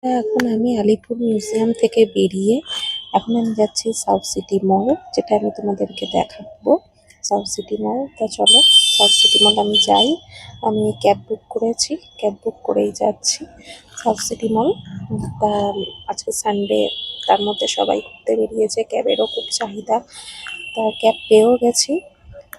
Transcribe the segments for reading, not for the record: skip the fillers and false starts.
এখন আমি আলিপুর মিউজিয়াম থেকে বেরিয়ে এখন আমি যাচ্ছি সাউথ সিটি মল, যেটা আমি তোমাদেরকে দেখাবো। সাউথ সিটি মল, তা চলো সাউথ সিটি মল আমি যাই। আমি ক্যাব বুক করেছি, ক্যাব বুক করেই যাচ্ছি সাউথ সিটি মল। তা আজকে সানডে, তার মধ্যে সবাই ঘুরতে বেরিয়েছে, ক্যাবেরও খুব চাহিদা, তা ক্যাব পেয়েও গেছি।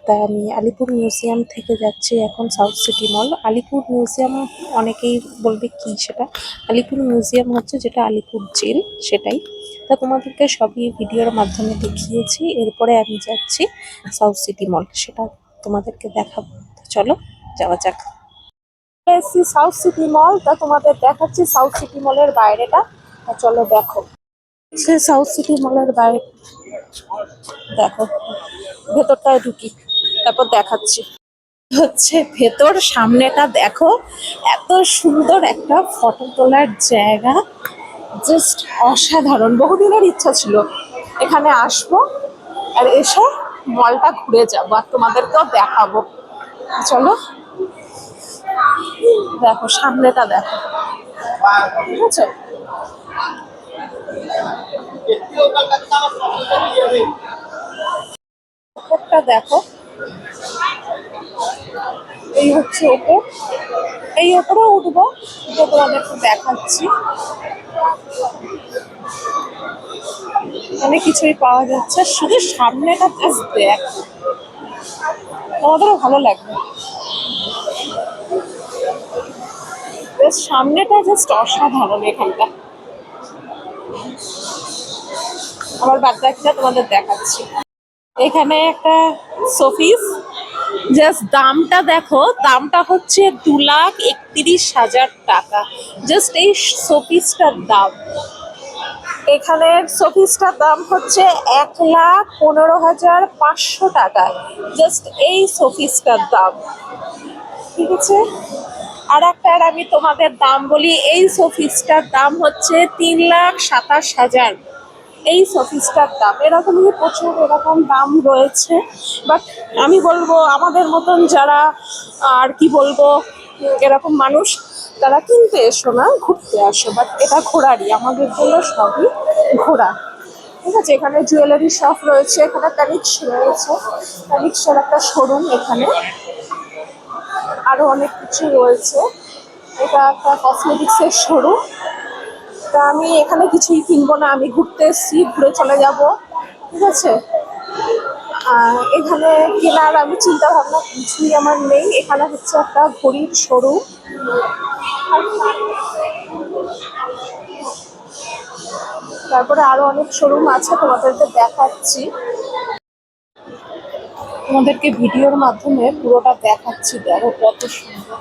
তা আমি আলিপুর মিউজিয়াম থেকে যাচ্ছি এখন সাউথ সিটি মল। আলিপুর মিউজিয়াম অনেকেই বলবে কি সেটা। আলিপুর মিউজিয়াম হচ্ছে যেটা আলিপুর জেল, সেটাই। তা তোমাদেরকে সবই ভিডিওর মাধ্যমে দেখিয়েছি। এরপরে আমি যাচ্ছি সাউথ সিটি মল, সেটা তোমাদেরকে দেখাবো। তো চলো যাওয়া যাক। এসছি সাউথ সিটি মল, তা তোমাদের দেখাচ্ছি সাউথ সিটি মলের বাইরেটা। তা চলো দেখো, সে সাউথ সিটি মলের বাইরে দেখো, ভেতরটায় ঢুকি তারপর দেখাচ্ছি। হচ্ছে ভেতর, সামনেটা দেখো, এত সুন্দর একটা ফটো তোলার জায়গা, জাস্ট অসাধারণ। বহুদিনের ইচ্ছা ছিল এখানে আসবো আর এসে মলটা ঘুরে যাবো আর তোমাদেরকেও দেখাবো। চলো দেখো, সামনেটা দেখো, ঠিক আছে। ওপরটা দেখো, এই হচ্ছে ওপর, এই ওপরে উঠবো, তো তোমাদেরকে দেখাচ্ছি। অনেক কিছুই পাওয়া যাচ্ছে, শুধু সামনেটা জাস্ট দেখ, আমাদেরও ভালো লাগবে। সামনেটা জাস্ট অসাধারণ এখানটা। আবার বাদ বাকিটা তোমাদের দেখাচ্ছি। এখানে একটা শোপিস, জাস্ট দামটা দেখো, দামটা হচ্ছে 2,31,000 টাকা। জাস্ট এই শোপিসটার দাম, এখানের শোপিসটার দাম হচ্ছে 1,15,500 টাকা। জাস্ট এই শোপিসটার দাম, ঠিক আছে। আর একটা আমি তোমাদের দাম বলি, এই শোপিসটার দাম হচ্ছে 3,27,000। এই শোপিসটার দাম এরকমই প্রচুর এরকম দাম রয়েছে। বাট আমি বলবো আমাদের মতন যারা, আর কি বলবো, এরকম মানুষ, তারা কিনতে এসো না, ঘুরতে আসো। বাট এটা ঘোরারই, আমাদের জন্য সবই ঘোরা, ঠিক আছে। এখানে জুয়েলারি শপ রয়েছে, এখানে তানিক্স রয়েছে, তানিক্সের একটা শোরুম, এখানে আরো অনেক কিছু রয়েছে। এটা একটা কসমেটিক্সের শোরুম। তা আমি এখানে কিছুই কিনবো না, আমি ঘুরতে এসেছি, ঘুরে চলে যাব, ঠিক আছে। এখানে কেনার আমি চিন্তা ভাবনা কিছুই আমার নেই। এখানে হচ্ছে একটা ঘড়ির শোরুম, তারপরে আরো অনেক শোরুম আছে, তোমাদেরকে দেখাচ্ছি। তোমাদেরকে ভিডিওর মাধ্যমে পুরোটা দেখাচ্ছি, দেখো কত সুন্দর।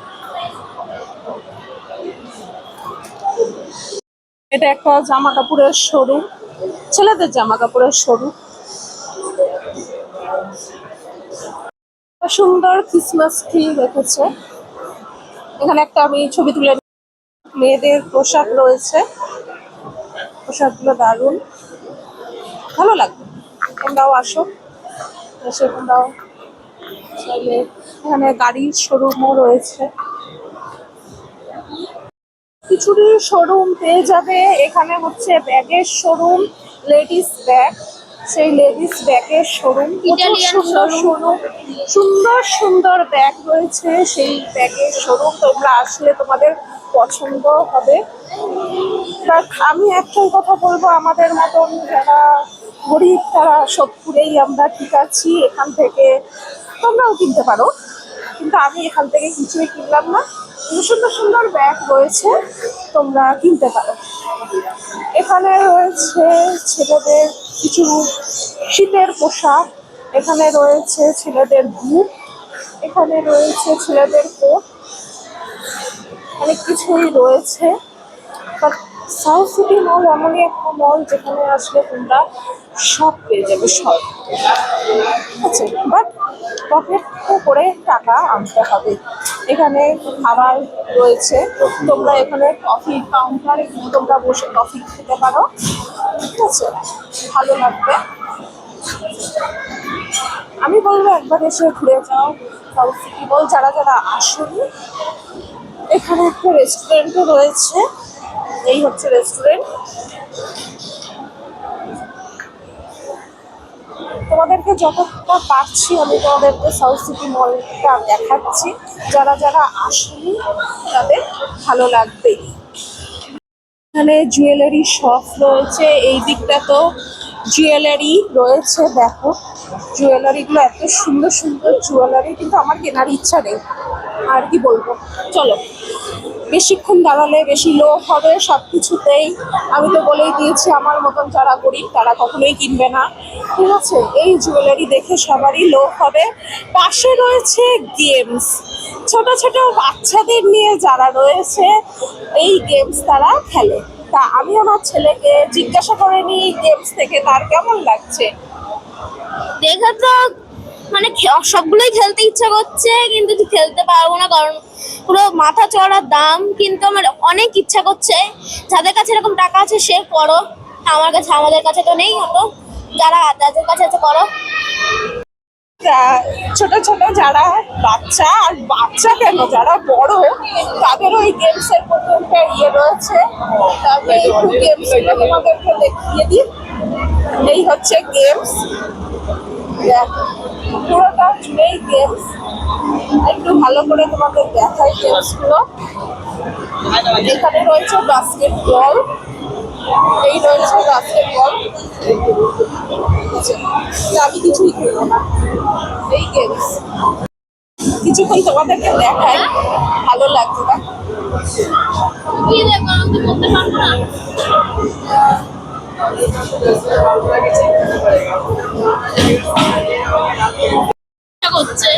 এটা একটা জামা কাপড়ের শোরুম, ছেলেদের জামা কাপড়ের শোরুম। সুন্দর ক্রিসমাস ট্রি রেখেছে এখানে, একটা আমি ছবি তুলে। মেয়েদের পোশাক রয়েছে, পোশাকগুলো দারুণ, ভালো লাগবে। তোমরাও আসো, এসে তোমরাও চাইলে। এখানে গাড়ির শোরুমও রয়েছে, কিছুরই শোরুম পেয়ে যাবে। এখানে হচ্ছে ব্যাগের শোরুম, লেডিস ব্যাগ, সেই লেডিস ব্যাগের শোরুম, প্রচুর সুন্দর শোরুম, সুন্দর সুন্দর ব্যাগ রয়েছে, সেই ব্যাগের শোরুম। তোমরা আসলে তোমাদের পছন্দ হবে। বাট আমি একটাই কথা বলবো, আমাদের মতন যারা গরিব, তারা সোদপুরেই আমরা, ঠিক আছি। এখান থেকে তোমরাও কিনতে পারো, কিন্তু আমি এখান থেকে কিছুই কিনলাম না। সুন্দর সুন্দর ব্যাগ রয়েছে, তোমরা কিনতে পারো। এখানে রয়েছে ছেলেদের কিছু শীতের পোশাক, এখানে রয়েছে ছেলেদের বুট, এখানে রয়েছে ছেলেদের কোট, অনেক কিছুই রয়েছে। সাউথ সিটি মল এমনই একটা মল যেখানে আসলে তোমরা সব পেয়ে যাবে, সব, ঠিক আছে। বাট পকেট করে টাকা আনতে হবে। এখানে খাবার রয়েছে, তোমরা এখানে কফি কাউন্টার, এখানে তোমরা বসে কফি খেতে পারো, ঠিক আছে, ভালো লাগবে। আমি বলবো একবার এসে ঘুরে যাও সাউথ সিটি মল, যারা যারা আসেনি। এখানে একটা রেস্টুরেন্টও রয়েছে, এই হচ্ছে রেস্টুরেন্ট। তোমাদেরকে যতটা পারছি আমি তোমাদেরকে সাউথ সিটি মলটা দেখাচ্ছি। যারা যারা আসেনি তাদের ভালো লাগবে। এখানে জুয়েলারি শপ রয়েছে, এই দিকটা তো জুয়েলারি রয়েছে। দেখো জুয়েলারিগুলো এত সুন্দর সুন্দর জুয়েলারি, কিন্তু আমার কেনার ইচ্ছা নেই। আর কি বলবো, চলো। বেশিক্ষণ দাঁড়ালে বেশি লোভ হবে সব কিছুতেই। আমি তো বলেই দিয়েছি আমার মতন যারা গরিব তারা কখনোই কিনবে না, ঠিক আছে। এই জুয়েলারি দেখে সবারই লোভ হবে। পাশে রয়েছে গেমস, ছোট ছোট বাচ্চাদের নিয়ে যারা রয়েছে এই গেমস তারা খেলে। তা আমি আমার ছেলেকে জিজ্ঞাসা করে নিই গেমস থেকে তার কেমন লাগছে। দেখে তো মানে সবগুলোই খেলতে ইচ্ছা করছে, কিন্তু খেলতে পারবো না কারণ পুরো মাথা চড়া দাম। কিন্তু আমার অনেক ইচ্ছা করছে। যাদের কাছে এরকম টাকা আছে সে করো, আমাদের কাছে তো নেই অত। যাদের কাছে আছে করো। ছোট ছোট যারা বাচ্চা, আর বাচ্চা কেন যারা বড় তাদেরও এই গেমস এর প্রতি একটা ইয়ে রয়েছে। তবে একটু গেমস তোমাদেরকে দেখিয়ে দিই। এই হচ্ছে গেমস, পুরোটা জুড়েই গেমস। একটু ভালো করে তোমাদের দেখাই গেমস গুলো। এখানে রয়েছে বাস্কেটবল, এই রয়েছে বাস্কেটবল। আমি কিছুই খেলবো না, এই গেমস কিছুক্ষণ তোমাদেরকে দেখাই, ভালো লাগবে না। করছে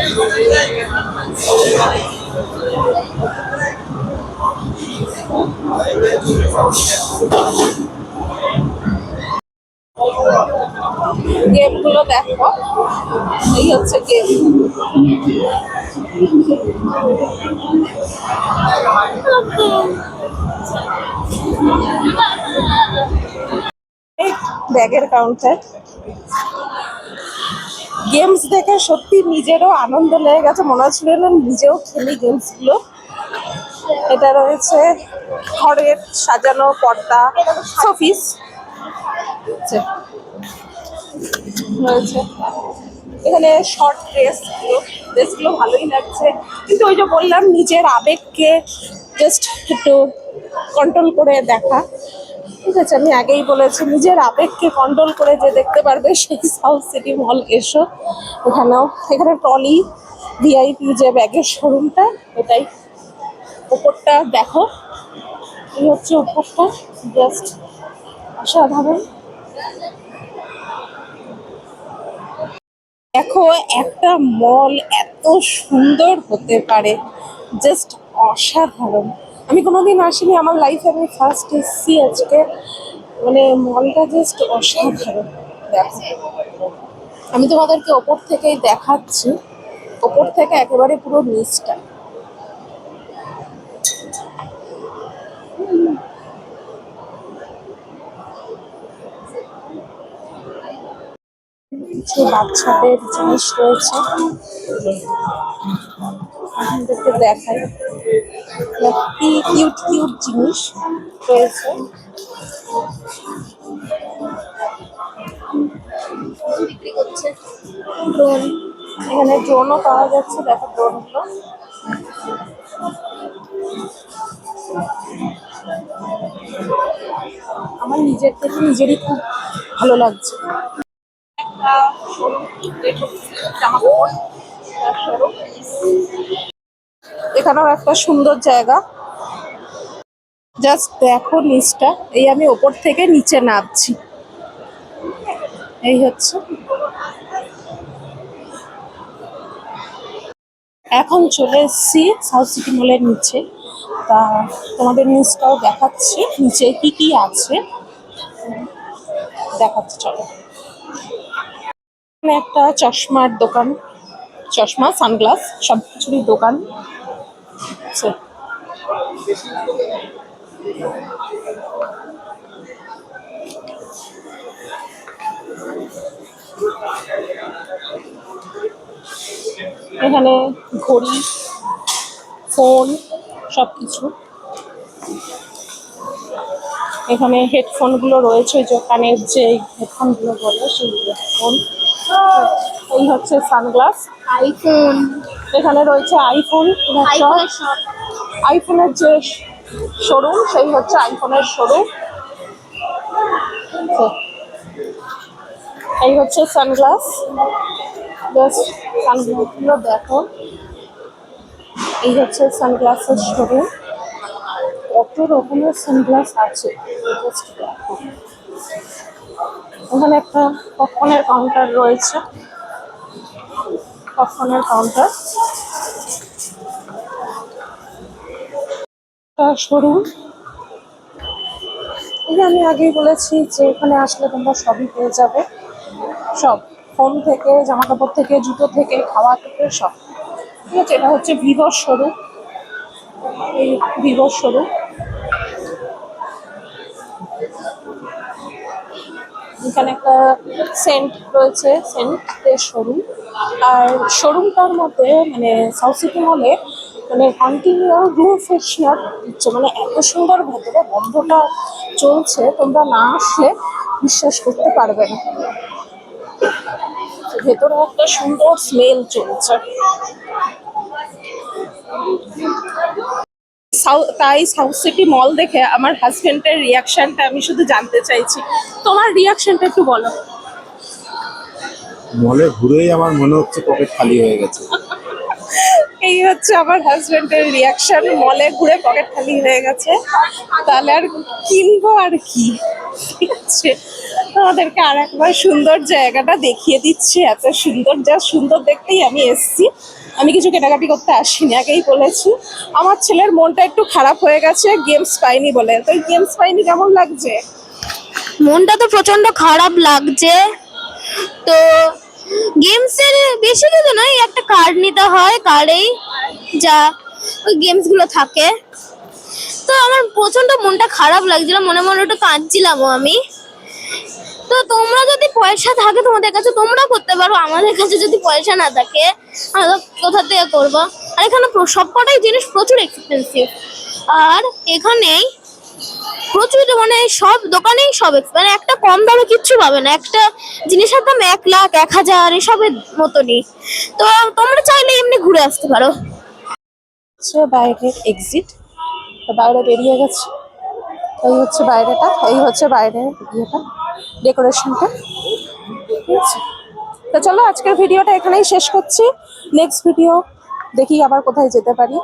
গেম গুলো দেখো, এই হচ্ছে গেম। ব্যাগের কাউন্টার। গেমস দেখে সত্যি নিজেরও আনন্দ লেগে গেছে, মনে হচ্ছিল না নিজেও খেলি গেমস গুলো। এটা রয়েছে ঘরের সাজানো পর্দা, শোপিস রয়েছে। এখানে শর্ট ড্রেসগুলো ভালোই লাগছে, কিন্তু ওই যে বললাম নিজের আবেগকে জাস্ট একটু কন্ট্রোল করে দেখা, ঠিক আছে। আমি আগেই বলেছি নিজের আবেগকে কন্ট্রোল করে যে দেখতে পারবে সেই সাউথ সিটি মল এসো। এখানে ট্রলি ভিআইপি যে ব্যাগের শোরুমটা, এটাই। উপরটা দেখো, এই হচ্ছে উপরটা, জাস্ট অসাধারণ। দেখো একটা মল এত সুন্দর হতে পারে, জাস্ট অসাধারণ। আমি কোনোদিন আসিনি আমার লাইফে, আমি ফার্স্ট এসেছি আজকে। মানে মলটা জাস্ট অসাধারণ। দেখো আমি তোমাদেরকে ওপর থেকেই দেখাচ্ছি, ওপর থেকে একেবারে পুরো নিচটা। কিছু বাচ্চাদের জিনিস রয়েছে, আপনাদেরকে দেখাই। কিউট কিউট জিনিস রয়েছে। বিক্রি করছে ড্রোন। এখানে ড্রোনও পাওয়া যাচ্ছে, দেখো ড্রোনগুলো। আমার নিজের থেকে নিজেরই খুব ভালো লাগছে। একটা জামাকাপড় শোরুম, এখানেও একটা সুন্দর জায়গা। জাস্ট দেখো নিচটা, এই আমি ওপর থেকে নিচে নামছি। এই হচ্ছে, এখন চলে এসেছি সাউথ সিটি মলের নিচে। তা তোমাদের নিচটাও দেখাচ্ছি, নিচে কি কি আছে দেখাচ্ছি, চলো। এখানে একটা চশমার দোকান, চশমা সানগ্লাস সব কিছুরই দোকান আছে। এখানে ঘড়ি, ফোন সবকিছু। এখানে হেডফোন গুলো রয়েছে, ওই যে কানের যে হেডফোন গুলো বলে সেই হেডফোন। এই হচ্ছে সানগ্লাস। আইফোন, এখানে রয়েছে আইফোন, আইফোনের সব। আইফোনের যে শোরুম সেই হচ্ছে আইফোনের শোরুম। এই হচ্ছে সানগ্লাস, জাস্ট সানগ্লাস গুলো দেখো। এই হচ্ছে সানগ্লাসের শোরুম, কত রকমের সানগ্লাস আছে জাস্ট দেখো। ওখানে একটা পপকর্নের কাউন্টার রয়েছে, পপকর্নের কাউন্টার শোরুম। এই যে আমি আগেই বলেছি যে এখানে আসলে তোমরা সবই পেয়ে যাবে, সব, ফোন থেকে, জামা কাপড় থেকে, জুতো থেকে, খাওয়া থেকে, সব। ঠিক আছে, এটা হচ্ছে ভিভোর শোরুম, এই ভিভোর শোরুম। এখানে একটা সেন্ট রয়েছে, সেন্টের শোরুম। আর শোরুমটার মধ্যে মানে সাউথ সিটি মলে মানে কন্টিনিউ রুম ফ্রেশনার দিচ্ছে, মানে এত সুন্দর ভেতরে গন্ধটা চলছে, তোমরা না আসলে বিশ্বাস করতে পারবে না। ভেতরে একটা সুন্দর স্মেল চলছে। তাই সাউথ সিটি মল দেখে আমার হাজবেন্ডের রিয়াকশনটা আমি শুধু জানতে চাইছি, তোমার রিয়াকশনটা একটু বলো। মলে ঘুরেই আমার মনে হচ্ছে পকেট খালি হয়ে গেছে। এই হচ্ছে আমার হাজবেন্ডের রিয়াকশন, মলে ঘুরে পকেট খালি হয়ে গেছে, তাহলে আর কিনবো আর কি। ঠিক আছে, তোমাদেরকে আর একবার সুন্দর জায়গাটা দেখিয়ে দিচ্ছি, এত সুন্দর, যা সুন্দর দেখতেই আমি এসছি। আমি কিছু কেনাকাটি করতে আসিনি, আগেই বলেছি। আমার ছেলের মনটা একটু খারাপ হয়ে গেছে গেমস পাইনি বলে। তো গেমস পাইনি কেমন লাগছে? মনটা তো প্রচন্ড খারাপ লাগছে। তো গেমসের বেশি কিছু নয়, একটা কার্ড নিতে হয়, কার্ডেই যা ওই গেমস গুলো থাকে। তো আমার প্রচন্ড মনটা খারাপ লাগছিল, মনে মনে একটু কাঁদছিলামও আমি। তো তোমরা যদি পয়সা থাকে তোমাদের কাছে তোমরা করতে পারো, আমাদের কাছে যদি পয়সা না থাকে আমরা কোথা থেকে করবো। আর এখানে সবকটাই জিনিস প্রচুর এক্সপেন্সিভ। আর এখানেই প্রচুর মানে সব দোকানেই সব মানে একটা কম দামে কিচ্ছু পাবে না, একটা জিনিসের দাম 1 লাখ 1,000 এসবের মতনই। তো তোমরা চাইলে এমনি ঘুরে আসতে পারো। হচ্ছে বাইরের এক্সিট, বাইরে বেরিয়ে গেছে। এই হচ্ছে বাইরেটা, এই হচ্ছে বাইরের ইয়েটা, ডেকোরেশনটা। ঠিক আছে, তো চলো আজকের ভিডিওটা এখানেই শেষ করছি। নেক্সট ভিডিও দেখি আবার কোথায় যেতে পারি,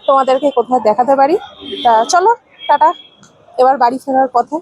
তোমাদেরকে কোথায় দেখাতে পারি। তা চলো, টাটা, এবার বাড়ি ফেরার পথে।